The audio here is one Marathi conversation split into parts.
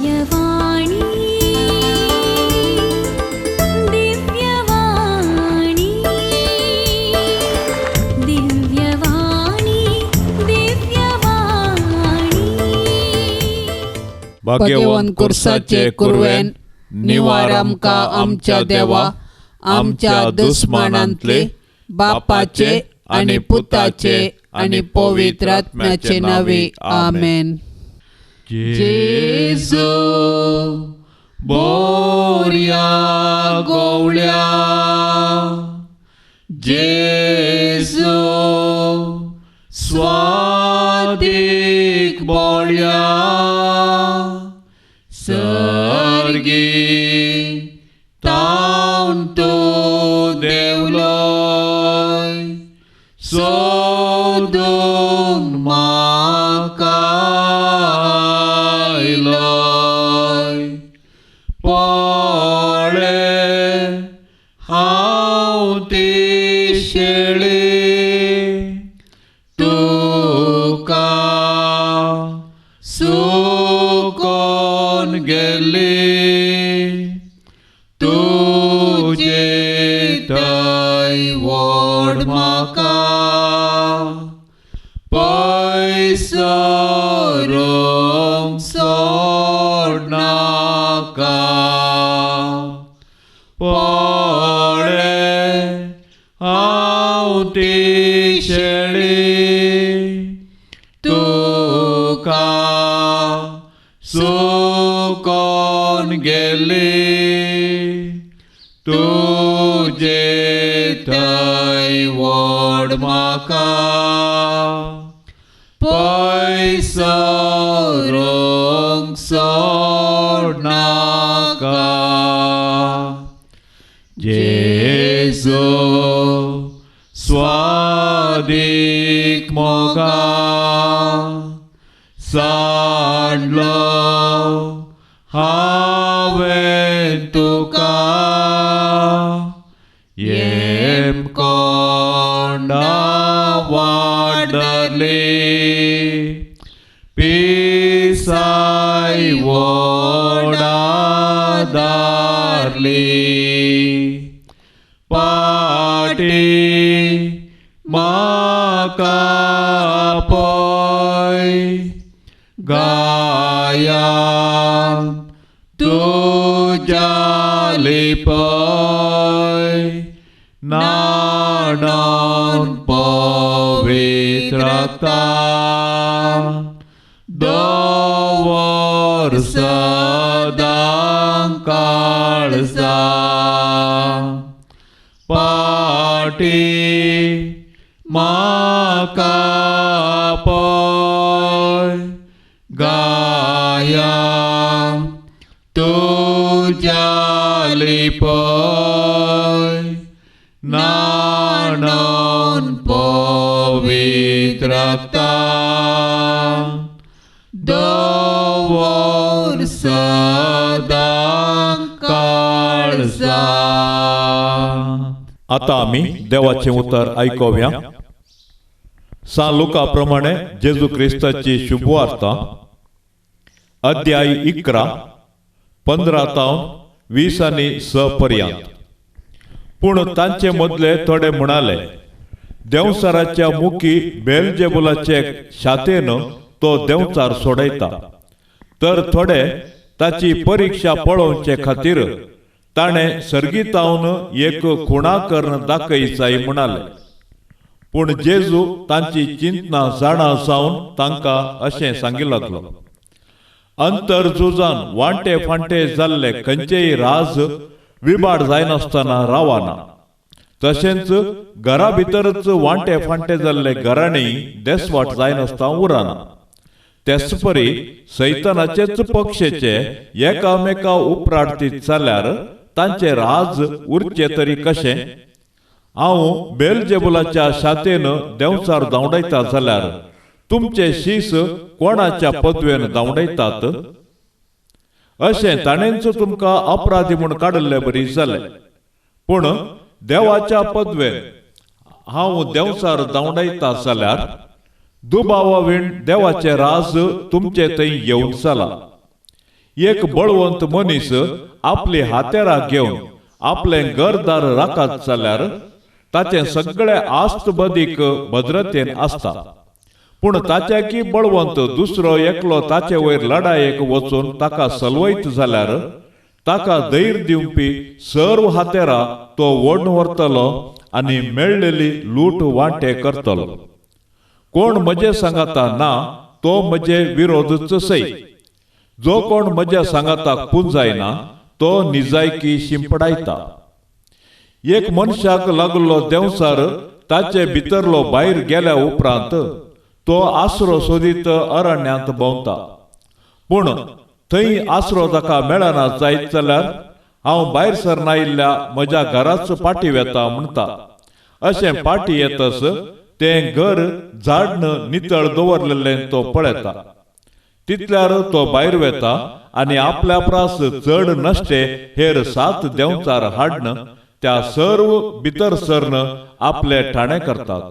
दिव्यवाणी दिव्यवाणी दिव्यवाणी दिव्यवाणी भाग्यवान कुर्साचे कुरवेन निवार आमकां आमच्या देवा आमच्या दुस्मनांतले बापाचे आनी पुताचे आनी पवित्र आत्म्याचे नावे आमेन. जेजू बोरया गवळ्या जेजू स्वादीक बोळ्या सर्गी तावन तो देवलोय सोदून म्हाका आयलोय पळय हांव ती शेळी तुका सुकोन गेली तुजे थंय व्हड म्हाका पयसो रोंग सोडनाका पळय हांव ती शेळी तुका सुकोन गेली तुजे थंय व्हड म्हाका पयसो रोंग सोडनाका. जेजू स्वादीक मोगा सांडलो हांवें तुका येमकोंडा वाडली पिसाय वोडादारली पाटी म्हाका पय गायान तुज्या लिपय नाडोन पवित्रता दवर सदां काळजा पाटी म्हाका पय गाया तुज्या लिपय नाडोन पवित्रता दवर सदां काळजा. आता आम्ही देवाचे उतर ऐकूया. सा लुका प्रमाणे जेजू ख्रिस्ताची शुभवार्ता अध्याय 11 15 ते 20 पर्यंत. पूण तांचे मदले थोडे म्हणाले, देवचाराच्या मुखी बेलजेबुलाचे शातेन तो देवचार सोडयता. तर थोडे ताची परीक्षा पळोवचे खातीर ताणें सर्गीतावन एक खुणाकर्ण दाखयचाय म्हणाले. पूण जेजू तांची चिंतना जाणा जावन तांकां अशें सांगी लागलो, अंतर झुजान वांटे फांटे जाल्ले खंयचेय राज विबाड जायनासतना रावना. तशेंच घरा भितरच वांटे फांटे जाल्ले घराणीं देसवाट जायनासता उरना. तेच परी सैतानाचेच पक्षेचे एकामेका उपराडतीत जाल्यार तांचे राज उरचे तरी कशें? हांव बेलजेबुलाच्या शातेन देवचार धांवडयता जाल्यार तुमचे शीस कोणाच्या पदवेन धांवडयतात? अशें ताणेंच तुमकां अपराधी म्हूण काडले बरी जालें. पूण देवाच्या पदवेन हांव देवचार धांवडयता जाल्यार दुबावा विण देवाचे राज तुमचे थंय येवन जाला. एक बळवंत मनीस आपली हात्यारा घेवन आपले घरदार राखत जाल्यार ताचे सगळे आस्त बदीक भद्रतेन आसता. पूण ताच्याकी बळवंत दुसरो एकलो ताचे वयर लढायेक वचून ताका सलवयत जाल्यार ताका धैर्य दिवपी सर्व हात्यारा तो ओडून व्हरतलो आनी मेळलेली लूट वांटे करतलो. कोण म्हजे सांगाता ना तो म्हजे विरोधच सै. जो कोण म्हज्या सांगाताक पुंजायना तो निजायकी शिंपडायता. एक मनशाक लागलो देंवसार ताचे भितरलो भायर गेल्या उपरांत तो आसरो सोदीत अरण्यांत भोंवता. पूण थंय आसरो ताका मेळना जायत जाल्यार हांव भायर सरना आयिल्ल्या म्हज्या घराच पाटी वेता म्हणटा. अशें पाटी येतस तें घर झाडन नितळ दवरलेलें तो पळयता. तितल्यार तो भायर वेता आनी आपल्या प्रास चड नश्टे हेर 7 देंवचार हाडन त्या सर्व भितर सरन आपले ठाणे करतात.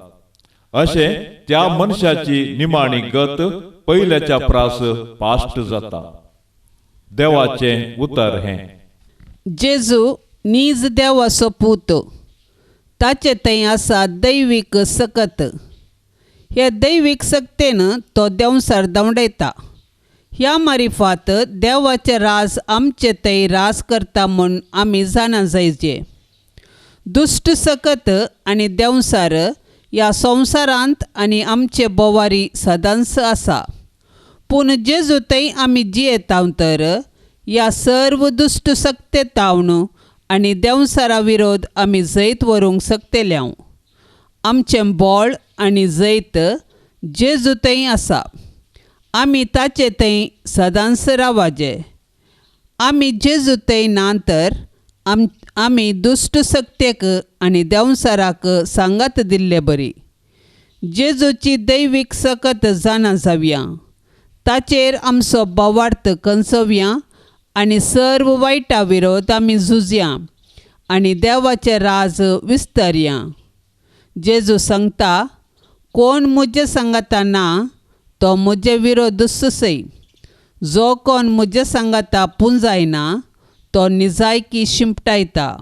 अशें त्या मनशाची निमाणी गत पयल्याच्या प्रास पाश्ट जाता. देवाचें उतर हें. जेजू नीज देवाचो पूत. ताचे थंय आसा दैवीक सकत. हे दैवीक सक्तेन तो देंवसार दवडयता. ह्या मारिफात देवाचे राज आमचे थंय राज करता म्हूण आमी जाणा जायचे. दुश्ट सकत आनी देंवसार ह्या संवसारांत आनी आमचे बोवारी सदांच आसा. पूण जेजू थंय आमी जियेताव तर ह्या सर्व दुश्ट सक्ते तावन आनी देंवसारा विरोध आमी जैत व्हरूंक शकतल्यांव. आमचें बळ आनी जैत जेजू थंय आसा. आमी ताचे थंय सदांच रावाजे. आमी जेजू थंय ना तर आमी दुश्ट सक्तेक आनी देंवसाराक सांगात दिल्ले बरी. जेजूची दैवीक सकत जाणा जावया. ताचेर आमचो बोवार्थ कंसवया आनी सर्व वायटा विरोध आमी झुजया आनी देवाचें राज विस्तारया. जेजू सांगता, कोण म्हजे सांगाता ना तो म्हजे विरोधच सै. जो कोण म्हजे सांगाता पुंजायना तो निजायकी शिंपटायता.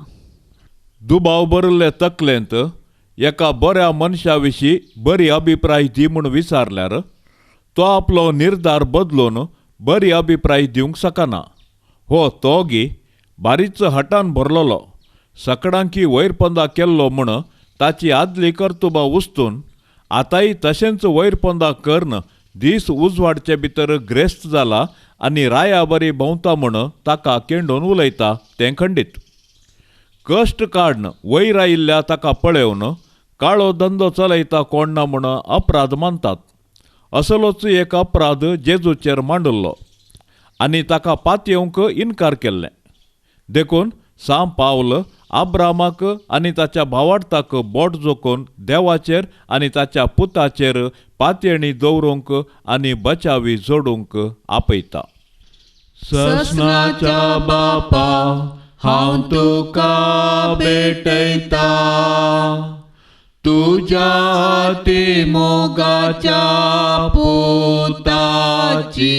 दुबाव भरले तकलेंत एका बऱ्या मनशा विशीं बरी अभिप्राय दी म्हूण विचारल्यार तो आपलो निर्धार बदलून बरी अभिप्राय दिवंक शकना. हो तो गी बारीच हटान भरलोलो. सकडांकी वैरपंदा केल्लो म्हूण ताची आदली कर्तुबां उस्तून आतांय तशेंच वैरपंदा करन दीस उजवाडचे भितर ग्रेस्त जाला आनी राया बरी भोंवता म्हूण ताका केंडून उलयता तें खंडीत. कश्ट काडन वयर आयिल्ल्या ताका पळयोवन काळो धंदो चलयता कोण ना म्हूण अपराध मानतात. असलोच एक अपराध जेजूचेर मांडल्लो आनी ताका पातयेवंक इन्कार केल्लें. देखून सांब पावल आब्रामाक आनी ताच्या भावार्थाक बोट जोखून देवाचेर आनी ताच्या पुताचेर पातयेणी दवरूंक आनी बचावी जोडूंक आपयता. ससनाच्या बापा हांव तुका भेटयता. तुज्या ती मोगाच्या पुताची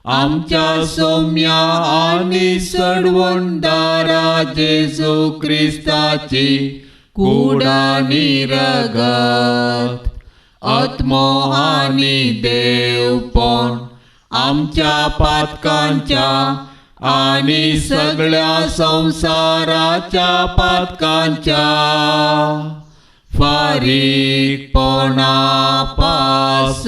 आमच्या सौम्या आनी सडवणदारा जेजू क्रिस्ताची कुडानी रगत आत्मो आनी देवपण आमच्या पातकांच्या आनी सगळ्या संसाराच्या पातकांच्या फारीकपणा पासत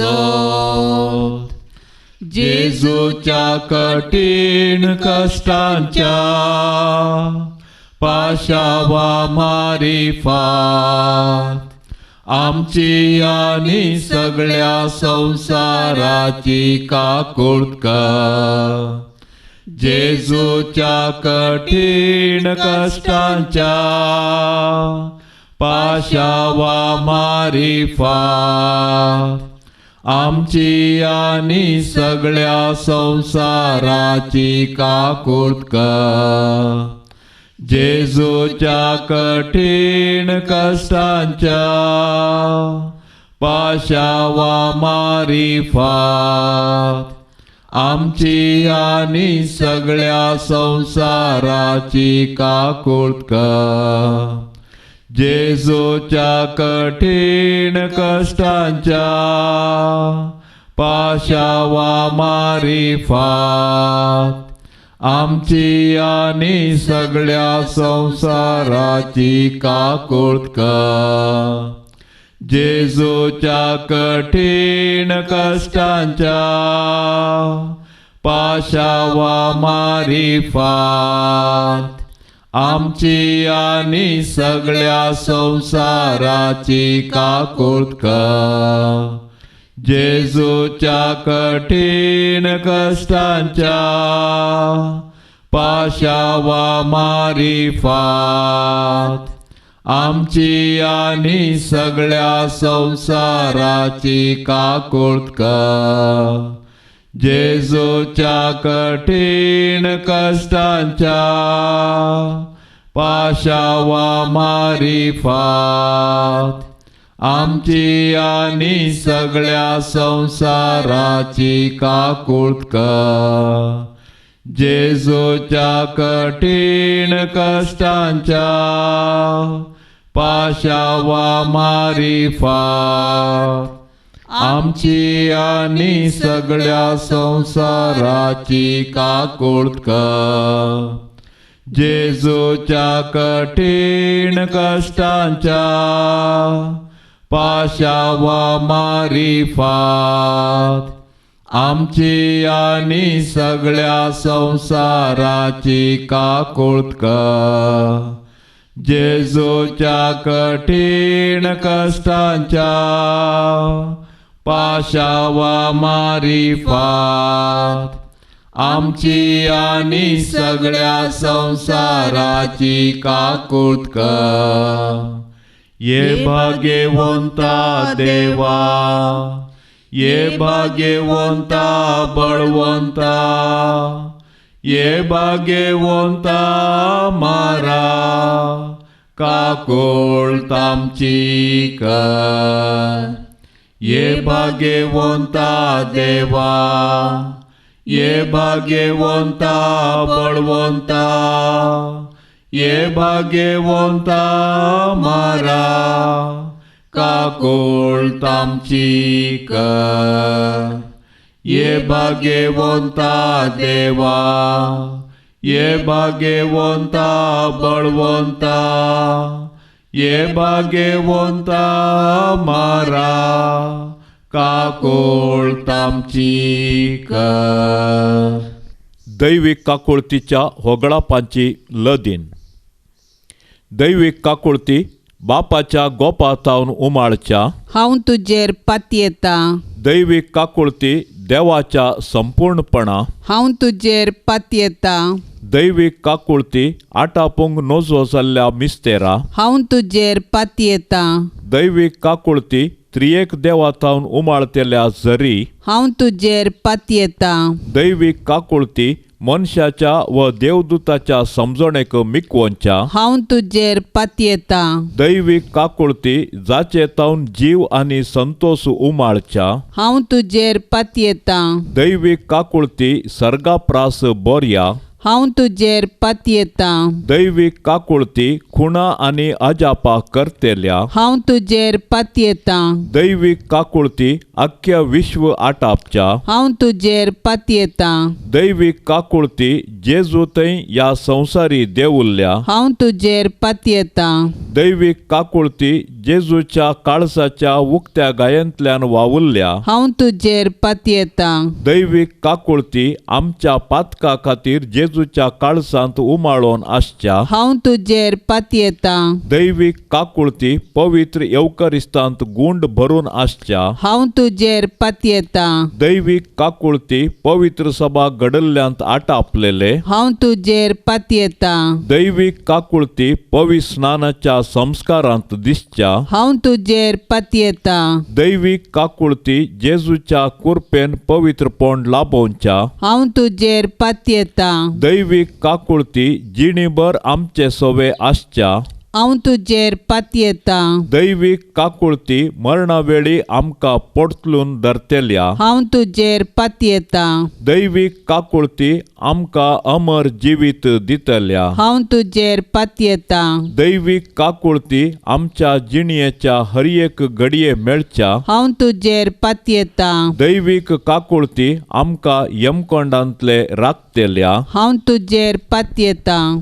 जेजूच्या कठीण कश्टांच्या पाशावा मारिफात आमची आनी सगळ्या संसाराची काकुळट कर. जेजूच्या कठीण कश्टांच्या पाशावा मारिफात आमची आनी सगळ्या संसाराची काकुळट कर. जेजूच्या कठीण कश्टांच्या पाशावा मारिफात आमची आणि सगळ्या संसाराची काकुळत कर. जेजूच्या कठीण कष्टांच्या पाशावा मारिफात आमची आणि सगळ्या संसाराची काकुळत कर. जेजूच्या कठीण कष्टांच्या पाशावा मारिफात आमची आणि सगळ्या संसाराची काकुळत कर. जेजूच्या कठीण कष्टांच्या पाशावा मारिफात आमची आणि सगळ्या संसाराची काकुळत कर. जेजूच्या कठीण कष्टांच्या पाशावा मारिफात आमची आणि सगळ्या संसाराची काकुळत कर. जेजूच्या कठीण कष्टांच्या पाशावा मारिफात आमची आणि सगळ्या संसाराची काकुळत कर. जेजूच्या कठीण कष्टांच्या पाशावा मारिफात आमची आणि सगळ्या संसाराची काकुळत कर. जेजूच्या कठीण कष्टांच्या पाशावा मारिफात आमची आणि सगळ्या संसाराची काकुळत कर. ये भाग्यवंता देवा, ये भाग्यवंता बळवंता, ये भाग्यवंता मारा काकुळत आमची कर. ये भाग्यवंता देवा, ये भाग्यवंता बळवंता, ये भाग्यवंता मारा काकुळत आमची कर. ये भाग्यवंता देवा, ये भाग्यवंता बळवंता, ये भाग्यवंता मारा काकुळत आमची कर. दैविक काकुळतीच्या होगळापांची लदीन. दैविक काकुळती बापाच्या गोपातावन उमाळच्या. हांव तुजेर पातयेता. दैविक काकुळती देवाच्या संपूर्णपणा. हांव तुजेर पातयेता. दैविक काकुळती आटापूंक नोजो जाल्ल्या मिस्तेरा. हांव तुजेर पातयेता. दैविक काकुळती त्रिएक देवातावन उमाळतेल्या झरी. हांव तुजेर पातयेता. दैविक काकुळती मनशाच्या व देवदूताच्या समजणेक मिकवोंच्या. हांव तुजेर पातयेता. दैविक काकुळती जाचे तावन जीव आनी संतोष उमाळच्या. हांव तुजेर पातयेता. दैविक काकुळती सर्गाप्रास बोरया. हांव तुजेर पातयेता. दैविक काकुळती खुणा आनी अजापा करतेल्या. हांव तुजेर पातयेता. दैविक काकुळती अख्ख्या विश्व आटापच्या. हांव तुजेर पातयेता. दैविक काकुळती जेजू थंय ह्या संवसारी देवुल्ल्या. हांव तुजेर पातयेता. दैविक काकुळती जेजूच्या काळसाच्या उक्त्या गायंतल्यान वावुल्ल्या. हांव तुजेर पातयेता. दैविक काकुळती आमच्या पातका खातीर जेजूच्या काळसांत उमाळोन आसच्या. हांव तुजेर पातयेता. दैविक काकुळती पवित्र येवकरिस्तांत गुंड भरून आसच्या. हांव तुजेर पातयेता. दैविक काकुळती पवित्र सभा घडल्ल्यांत आटापलेले. हांव तुजेर पातयेता. दैविक काकुळती पवित्र स्नानाच्या संस्कारांत दिसच्या. हांव तुजेर पातयेता. दैविक काकुळती जेजूच्या कुरपेन पवित्रपण लाभोवच्या. हांव तुजेर पातयेता. दैविक काकुळती जिणीभर आमचे सोवे आसच्या. हांव तुजेर पातयेतां. दैवीक काकुळती मरणा वेळी आमकां पोटलून धरतेल्या. हांव तुजेर पातयेतां. दैवीक काकुळती आमकां अमर जिवीत दितल्या. हांव तुजेर पातयेतां. दैवीक काकुळती आमच्या जिणयेच्या हर एक घडये मेळच्या. हांव तुजेर पातयेतां. दैवीक काकुळती आमकां यमकोंडांतले राखतेल्या. हांव तुजेर पातयेतां.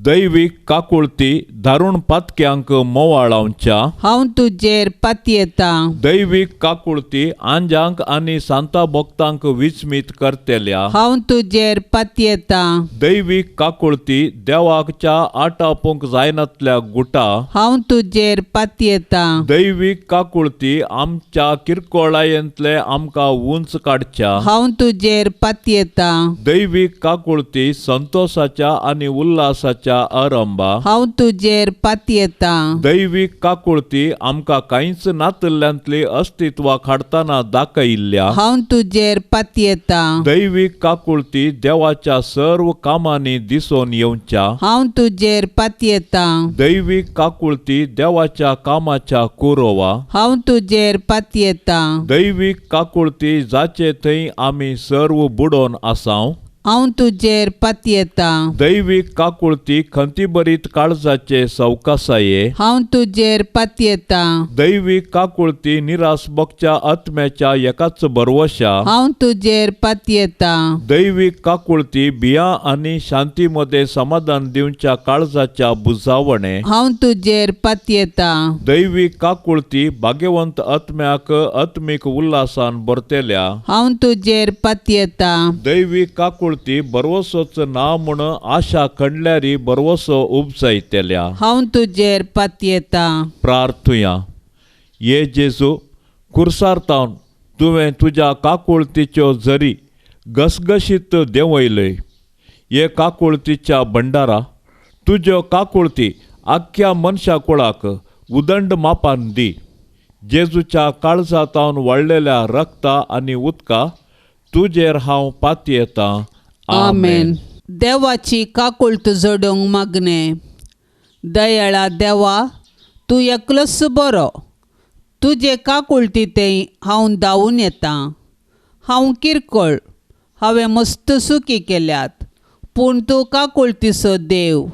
दैवीक काकुळती दारूण पातक्यांक मोवाळावच्या. हांव तुजेर पातयेतां. दैवीक काकुळती आंजांक आनी सांता भक्तांक विस्मीत करतेल्या. हांव तुजेर पातयेतां. दैवीक काकुळती देवाच्या आटापूंक जायनातल्या गुटा. हांव तुजेर पातयेतां. दैवीक काकुळती आमच्या किरकोळायेंतले आमकां उंच काडच्या. हांव तुजेर पातयेतां. दैवीक काकुळती संतोषाच्या आनी उल्हासाच्या आरंभा. हांव तुजेर पातयेतां. दैवीक काकुळती आमकां कांयच नातल्यांतली अस्तित्वा काडटना दाखयिल्ल्या. हांव तुजेर पातयेतां. दैवीक काकुळती देवाच्या सर्व कामांनी दिसून येवच्या. हांव तुजेर पातयेतां. दैवीक काकुळती देवाच्या कामाच्या कुरोवा. हांव तुजेर पातयेतां. दैवीक काकुळती जाचे थंय आमी सर्व बुडोवन आसाव. हांव तुजेर पातयेतां. दैवीक काकुळती खंतीभरीत काळजाचे सवकासाये. हांव तुजेर पातयेतां. दैवीक काकुळती निरासबकच्या आत्म्याच्या एकाच भरवशा. हांव तुजेर पातयेतां. दैवीक काकुळती भिया आनी शांतीमध्ये समाधान दिवच्या काळजाच्या बुजावणे. हांव तुजेर पातयेतां. दैवीक काकुळती भाग्यवंत आत्म्याक आत्मीक उल्हासान भरतेल्या. हांव तुजेर पातयेतां. दैवीक काकुळती बरवसोच ना म्हूण आशा खणल्यारी बरवसो उपजयतेल्या. हांव तुजेर पातयेतां. प्रार्थुया. ये जेजू, कुर्सारतावन तुवें तुज्या काकुळतीच्यो झरी घसघशीत देंवयल्यो. हे काकुळतीच्या भंडारा तुज्यो काकुळती आख्या मनशा कुळाक उदंड मापान दी. जेजूच्या काळजांतावन वाडलेल्या रक्ता आनी उदका तुजेर हांव पातयेतां. आमेन. देवाची काकुळत जोडूंक मागणे. दयाळा देवा, तूं एकलोच बरो. तुजे काकुळटीतय हांव धांवून येतां. हांव किरकोळ, हांवें मस्त सुखी केल्यात, पूण तूं काकुळटीचो देव.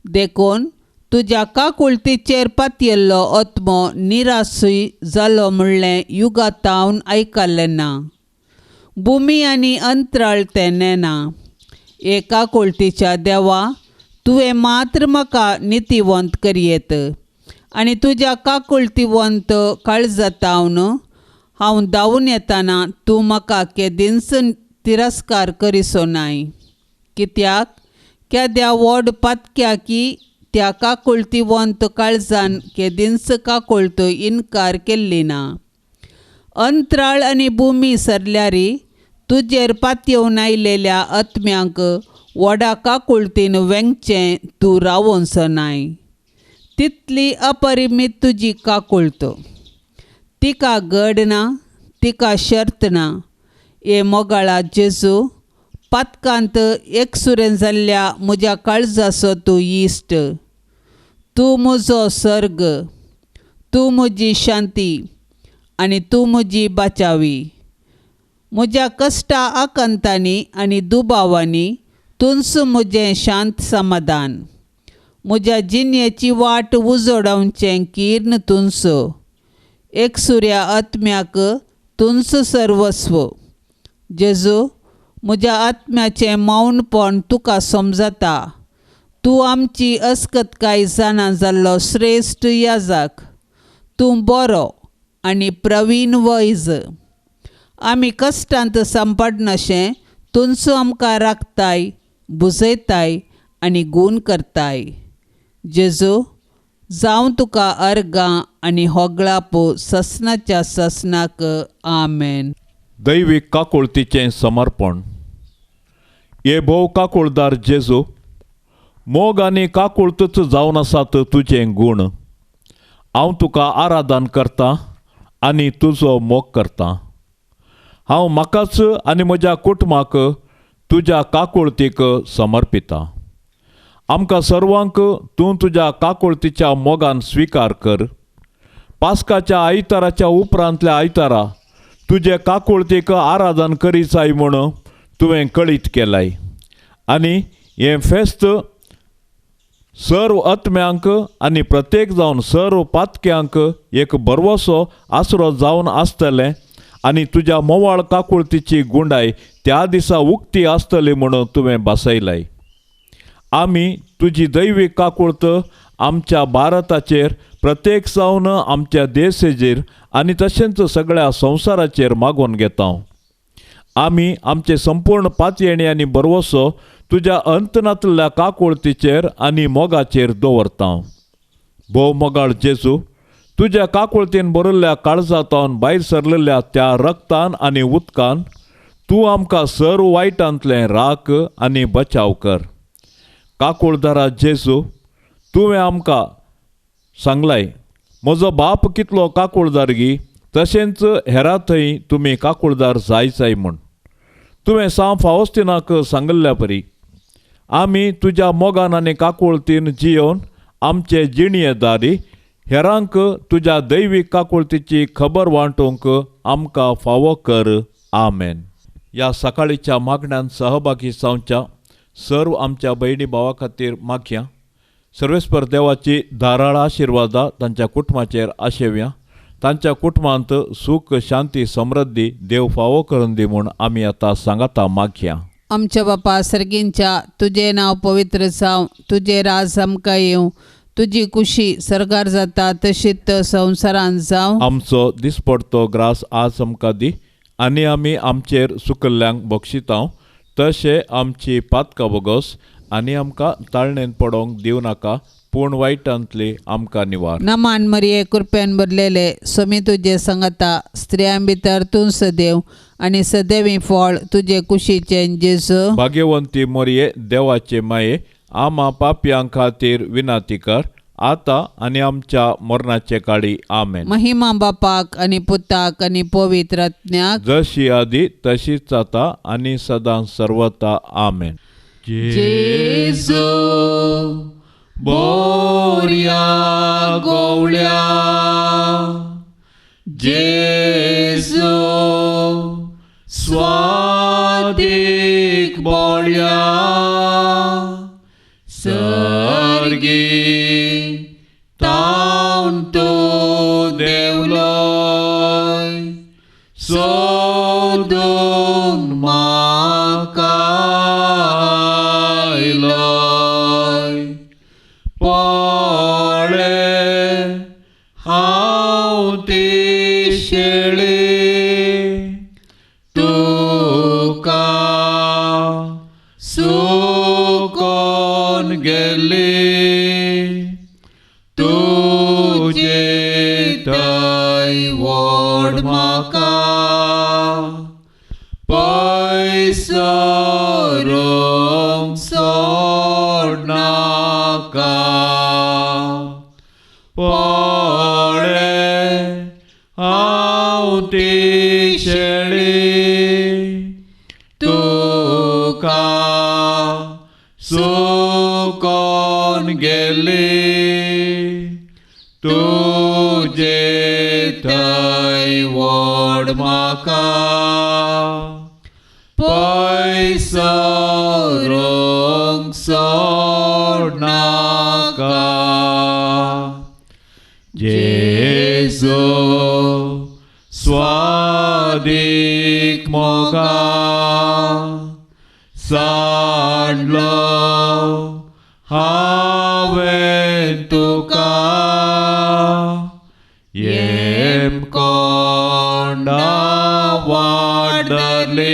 देखून तुज्या काकुळटीचेर पातयल्लो आत्मो निरासूय जालो म्हणलें युगांतावन आयकल्लें ना. भुमी आनी अंतराळ तें नेना. एका काकुळटीच्या देवा, तुवें मात्र म्हाका नितीवंत करयेत आनी तुज्या काकुळटीवंत काळजांतावन हांव धांवून येतना तूं म्हाका केदींच तिरस्कार करिसो नाय. कित्याक केद्या व्हड पातक्या की त्या काकुळटीवंत काळजान केदींच काकुळट इन्कार केल्ली ना. अंतराळ आनी भुमी सरल्यारी तुजेर पातयेवन आयलेल्या आत्म्यांक व्हडा काकुळटीन वेंगचें तूं रावोंचो नाय. तितली अपरिमीत तुजी काकुळट. तिका गड ना, तिका शर्त ना. हे मोगाळा जेजू, पातकांत एकसुरें जाल्ल्या म्हज्या काळजाचो तूं इश्ट. तूं म्हजो सर्ग, तूं म्हजी शांती आनी तूं म्हजी बाचावी. म्हज्या कश्टा आकांतांनी आनी दुबावांनी तुंच म्हजें शांत समाधान. म्हज्या जिणेची वाट उजोडावचें कीर्ण तुंच. एकसुऱ्या आत्म्याक तुंच सर्वस्व. जेजू, म्हज्या आत्म्याचें मौनपण तुका समजता. तूं आमची अस्कतकाय जाणा जाल्लो श्रेश्ठ याजक. तूं बरो आनी प्रवीण वैज. आमी कश्टांत सांपडनाशें तुंच आमकां राखताय, बुजयताय आनी गूण करताय. जेजू, जावं तुका अर्गां आनी होगळाप ससनाच्या ससनाक. आमेन. दैवीक काकुळतीचें समर्पण. हे भोव काकुळदार जेजू, मोग आनी काकुळतच जावन आसात तुजें गूण. हांव तुका आराधन करतां आनी तुजो मोग करतां. हांव म्हाकाच आनी म्हज्या कुटुंबाक तुज्या काकुळतीक समर्पितां. आमकां सर्वांक तूं तुज्या काकुळतीच्या मोगान स्विकार कर. पास्काच्या आयताराच्या उपरांतल्या आयतारा तुजे काकुळतीक आराधन करी जाय म्हूण तुवें कळीत केलाय. आनी हें फेस्त सर्व आत्म्यांक आनी प्रत्येक जावन सर्व पातक्यांक एक बरवसो आसरो जावन आसतलें आनी तुज्या मोवाळ काकुळतीची गुंडाय त्या दिसा उक्ती आसतली म्हणून तुवें बसयलाय. आमी तुजी दैवीक काकुळत आमच्या भारताचेर प्रत्येक जावन आमच्या देशेचेर आनी तशेंच सगळ्या संवसाराचेर मागून घेता. आमी आमचे संपूर्ण पातयेणी आनी बरवसो तुज्या अंतनांतल्या काकुळतीचेर आनी मोगाचेर दवरता. भोव मोगाळ जेजू, तुज्या काकुळतीन बरयल्ल्या काळजांतल्यान भायर सरलेल्या त्या रक्तान आनी उदकान तूं आमकां सर्व वायटांतलें राख आनी बचाव कर. काकुळदारा जेजू, तुवें आमकां सांगलाय म्हजो बाप कितलो काकुळदारगी तशेंच हेरां थंय तुमी काकुळदार जाय म्हूण. तुवें सांत फावस्तिनाक सांगल्ल्या परी आमी तुज्या मोगान आनी काकुळतीन जियोवन आमचे जिणयेदारी हेरांक तुज्या दैवीक काकुळतीची खबर वांटूंक आमकां फावो कर. आमेन. ह्या सकाळीच्या मागण्यांत सहभागी जावच्या सर्व आमच्या भयणी भावा खातीर मागया. सर्वेस्पर देवाची धाराळ आशिर्वादा तांच्या कुटुंबाचेर आशेव्या. तांच्या कुटुंबांत सुख शांती समृद्धी देव फावो करून दी म्हूण आमी आतां सांगाता मागया. आमच्या बापा सर्गींच्या तुजें नांव पवित्र जावं, तुजें राज आमकां येवं, तुजी कुशी सरकार जाता तशीच संवसारांत जावं. आमचो दिसपडतो ग्रास आज आमकां दी आनी आमी आमचेर सुकल्ल्यांक बक्षिता तशें आमची पातकां वगोस आनी आमकां ताळणेन पडोवंक दिवं नाका पूण वायटांतली आमकां निवार. नमान मरिये कृपेन भरलेले स्वामी तुजे सांगता स्त्रियां भितर तूं सदैव आनी सदैवी फळ तुजे कुशीचें जेजू. भाग्यवंती मोरये देवाचे माये आमा पापयां खातीर विनाती कर आतां आनी आमच्या मरणाचे काळी. आमेन. महिमा बापाक आनी पुताक आनी पवित्र आत्म्याक जशी आदी तशीच आता आनी सदां सर्वता. आमेन. जेजू बोरया गवळ्या, जेजू स्वादीक बोळ्या, सर्गी तावन तूं देवलोय सोदून म्हाका आयलोय. पळय हांव ती शेळी तुका सुकोन गेली, तुजे थंय व्हड म्हाका पयसरूंक सोडनाका. पळय हांव ती शेळी तुका सुकोन गेली, तुजे थंय व्हड म्हाका पयसरूंक सोडनाका. जेजू स्वादीक मोगा सांडलो हांवें तुका, येमकोंडा वाडली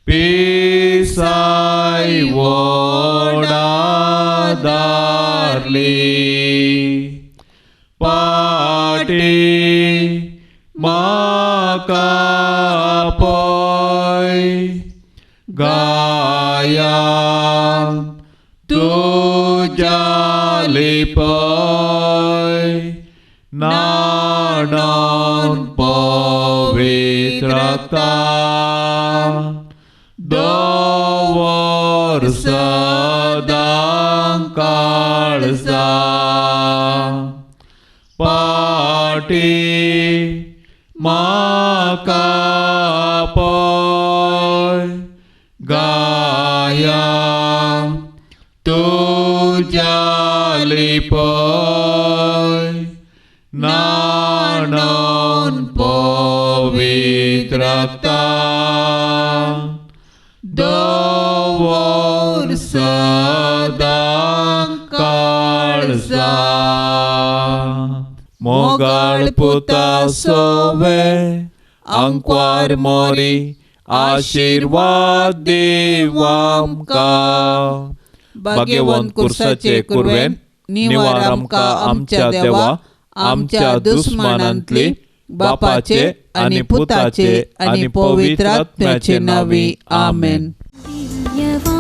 पिसाय वोडादारली. पाटी म्हाका पय गायान तुज्या लिपय नाडोन पवित्र रक्तान दवर सदां काळजा पाटी म्हाका पय गाया तुज्या लिपय नाणोन पवित्र रक्तां दवर सदां काळजा मोगाळ पुता सोवे अंकवार मोरी आशीर्वाद देव आमकां भाग्यवान कुर्साचे कुरवेन निवार आमकां आमच्या देवा आमच्या दुस्मानांतली बापाचे आनी पुताचे आनी पवित्र आत्म्याचे नांवी आमेन. दिव्यवाणी